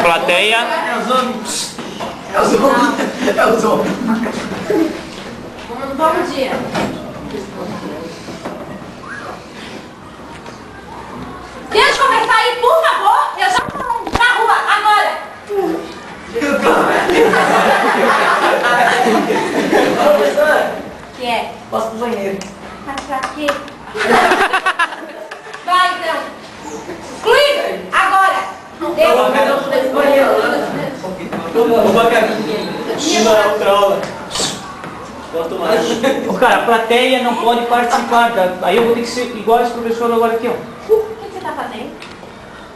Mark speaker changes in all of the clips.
Speaker 1: Plateia.
Speaker 2: É os homens. É os homens.
Speaker 3: Bom dia. Deixa eu conversar aí, por favor. Eu já tô na rua, agora.
Speaker 2: Professor,
Speaker 3: Que é?
Speaker 2: posso pro banheiro?
Speaker 3: Mas pra quê? Vai, então. Excluído, agora. Deu.
Speaker 2: Uma caminha. Uma outra aula. Bota mais.
Speaker 1: Ô, cara, a plateia não pode participar. Aí eu vou ter que ser igual esse professor agora aqui, ó.
Speaker 3: O que você tá fazendo?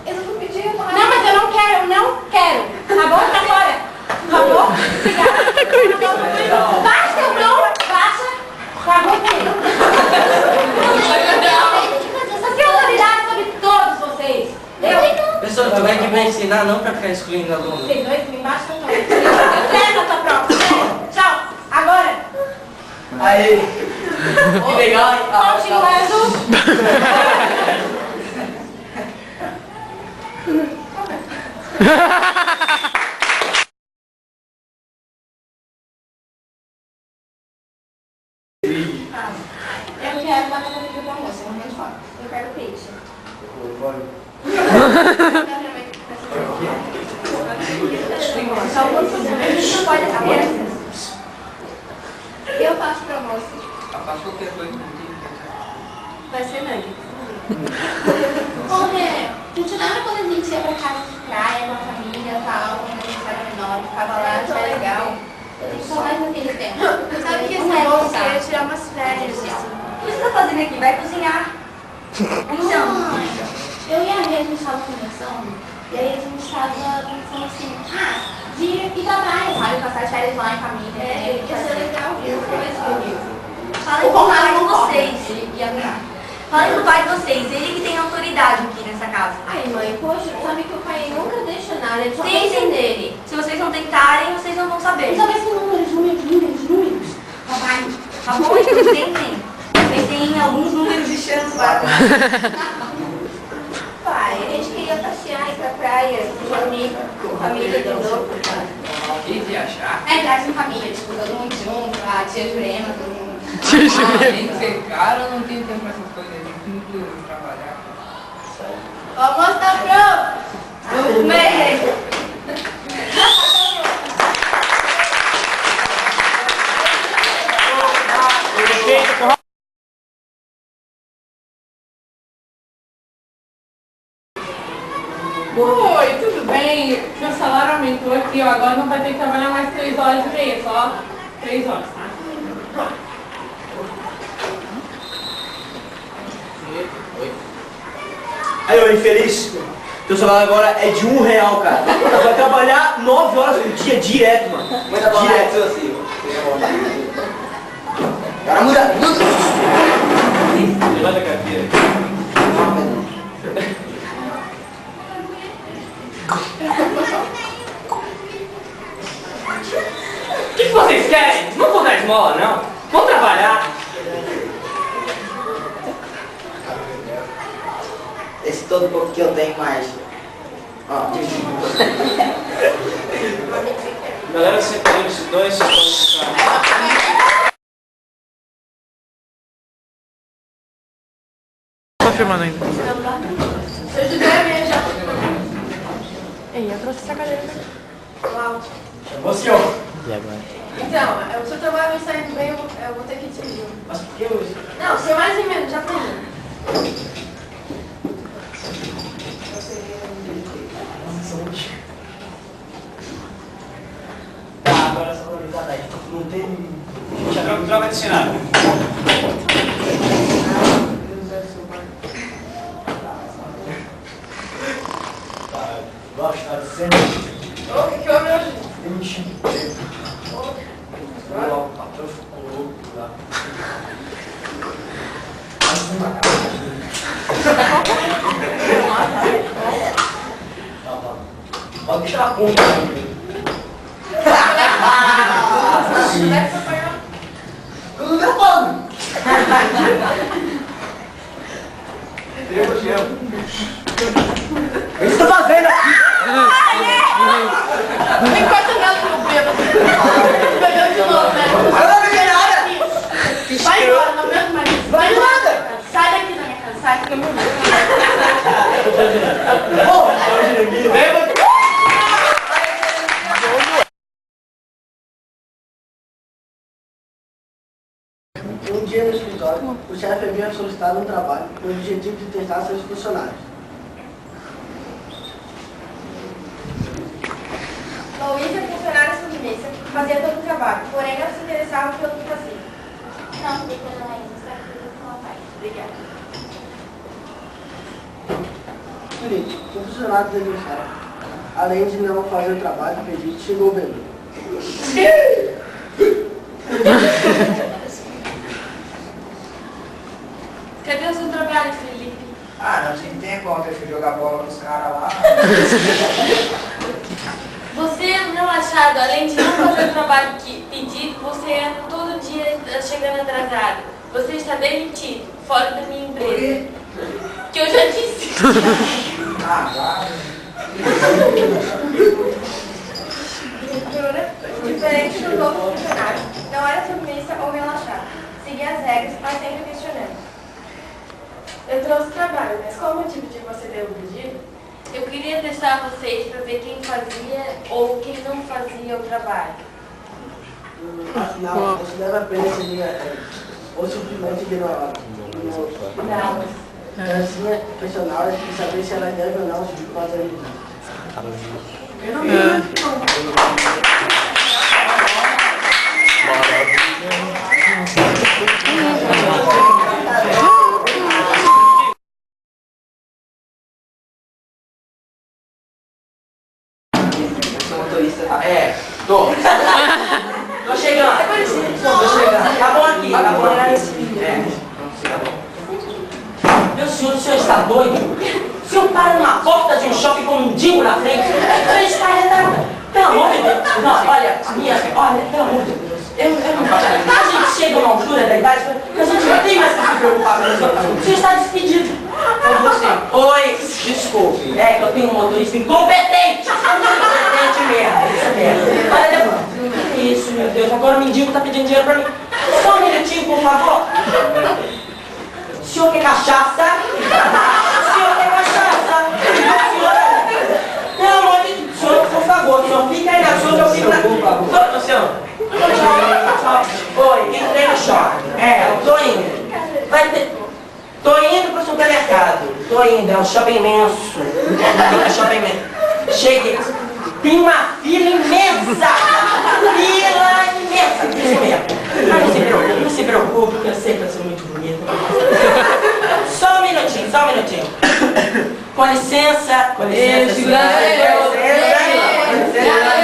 Speaker 3: Eu não pedi, eu não, mas eu não quero. Tá bom? Tá fora. Tá bom? Obrigada. Baixa teu mão, baixa. Tá bom, filho? Você tem autoridade sobre todos vocês.
Speaker 2: Professor, tu vai aqui pra ensinar, não pra ficar excluindo aluno.
Speaker 3: Vocês dois me embaixam não. Leva a tua prova. Tchau. Agora.
Speaker 2: Aí. Que legal, hein?
Speaker 3: Continuando. Eu quero batata frita do almoço, eu não tenho fome. Eu quero peixe. Só vou fazer, a gente não pode acabar. Eu faço pra almoço.
Speaker 2: Faz qualquer coisa.
Speaker 3: Vai ser nuggets. Olha, gente, lembra quando a gente ia pra casa de praia com a família e tal, quando a gente era menor, ficava lá, achava legal. Eu tenho saudade daquele tempo. Sabe que esse negócio eu queria tirar umas férias, assim. O que você tá fazendo aqui? Vai cozinhar. Então, eu e a Rê, a gente estava conversando, e aí a gente estava pensando assim, de ir pra praia, sabe? Passar as férias lá em família. É, ia ser legal. Falem com o pai de vocês. Falem com o pai de vocês, ele que tem autoridade aqui nessa casa.
Speaker 4: Ai, mãe, poxa, sabe que o pai nunca deixa nada, ele só
Speaker 3: Sim,
Speaker 4: pensa
Speaker 3: sim.
Speaker 4: nele.
Speaker 3: Se vocês não tentarem, vocês não vão saber.
Speaker 4: Só pensa em números.
Speaker 3: Papai, tá bom? Vocês tentem. Vocês têm alguns números de chance lá.
Speaker 4: Pai, a gente queria passear, ir pra praia, se reunir com a família de novo.
Speaker 2: Que viajar?
Speaker 3: É, traz em família, tipo, todo mundo junto, a tia Jurema, todo mundo.
Speaker 2: Tem que ser caro ou não tem tempo pra essas coisas? A gente tem que trabalhar.
Speaker 4: O almoço tá pronto!
Speaker 3: Vamos comer!
Speaker 5: Oi, tudo bem? Meu salário aumentou aqui, ó. Agora não vai ter que trabalhar mais 3 horas e meia, só 3 horas, tá?
Speaker 6: Aí, ô infeliz, teu salário agora é de R$1, cara. Tu vai trabalhar 9 horas por dia direto, mano.
Speaker 2: Muita bola assim. Cara, muda.
Speaker 6: Levanta a carteira.
Speaker 1: O que vocês querem? Não vou dar esmola, não. Vou trabalhar.
Speaker 2: Esse todo pouco que eu tenho mais. Ó,
Speaker 1: Galera, separando esses dois, vocês podem ficar. Tá filmando ainda.
Speaker 4: Seu José, minha já.
Speaker 5: Ei, eu trouxe essa cadeira aqui.
Speaker 6: Chamou, senhor.
Speaker 4: Então, o seu trabalho vai saindo bem, eu vou ter que despedir.
Speaker 6: Mas por que hoje?
Speaker 4: Não, seu mais ou menos, já tem.
Speaker 6: Tá, agora essa valorizada aí. Não tem...
Speaker 1: Troca de cenário.
Speaker 6: Gosto, tá dizendo.
Speaker 4: Ô, o que houve hoje?
Speaker 6: Demitido. O patrão ficou louco lá. Pode deixar a conta.
Speaker 2: tudo deu fome.
Speaker 6: Eu te amo. O que você tá fazendo aqui?
Speaker 3: Bebeu de novo, né?
Speaker 6: Eu não bebi nada.
Speaker 3: Vai embora, não aguento mais isso.
Speaker 6: Vai nada.
Speaker 3: Sai daqui da minha casa, sai daqui da minha casa.
Speaker 7: Um dia no escritório, o chefe havia solicitado um trabalho com o objetivo de testar seus funcionários.
Speaker 4: Luísa, funcionária submissa, fazia todo o trabalho, porém não se interessava pelo que fazia.
Speaker 3: Não, depois da Laís, está aqui com a pai. Obrigada.
Speaker 7: Seguinte, o funcionário denunciado, além de não fazer o trabalho pedido, chegou bêbado.
Speaker 5: Cadê o seu trabalho, Felipe?
Speaker 2: Ah, não tinha tempo ontem, eu fui jogar bola com os caras lá.
Speaker 5: Você não achado, além de não fazer o trabalho que pedido, você anda todo dia chegando atrasado. Você está demitido, fora da minha empresa. Que eu já disse.
Speaker 2: Ah, vai.
Speaker 4: Diferente dos outros funcionários, não era submissa ou relaxada. Seguia as regras, mas sempre questionando.
Speaker 5: Eu trouxe trabalho, mas qual o motivo de você ter o pedido? Eu queria testar vocês para ver quem fazia ou quem não fazia o trabalho.
Speaker 7: Afinal, você deve apenas seguir a regra, ou simplesmente ignorá-la.
Speaker 5: Não.
Speaker 7: Assim é questioná-las e saber se elas devem ou não fazer isso.
Speaker 6: Esse motorista tá... Tô. Tô chegando. Tô chegando. Tá bom aqui, tá bom. Tá bom. Meu senhor, o senhor está doido? O senhor para numa porta de um shopping com um mendigo na frente? O senhor está retardado. Pelo amor de Deus. Não, olha, pelo amor de Deus. Eu não a gente chega a uma altura da idade que a gente não tem mais que se preocupar com isso. O senhor está despedido. Oi, desculpe. É que eu tenho um motorista incompetente. Incompetente mesmo. Olha, que isso, meu Deus. Agora o mendigo tá pedindo dinheiro pra mim. Só um minutinho, por favor. O senhor quer cachaça? O senhor quer cachaça? Pelo amor de Deus, senhor, por favor, senhor, fica aí na sua, eu fico na... Senhor. Oi, entrei no shopping. Eu tô indo. Vai ter... Tô indo pro supermercado. Tô indo, é um shopping imenso. É um shopping imenso. Cheguei. Tem uma fila imensa! Fila imensa! Isso mesmo. Mas não se preocupe, porque eu sei que eu sou muito bonita. Só um minutinho. Com licença. Com licença.
Speaker 5: Esse Brasil.
Speaker 6: Com licença.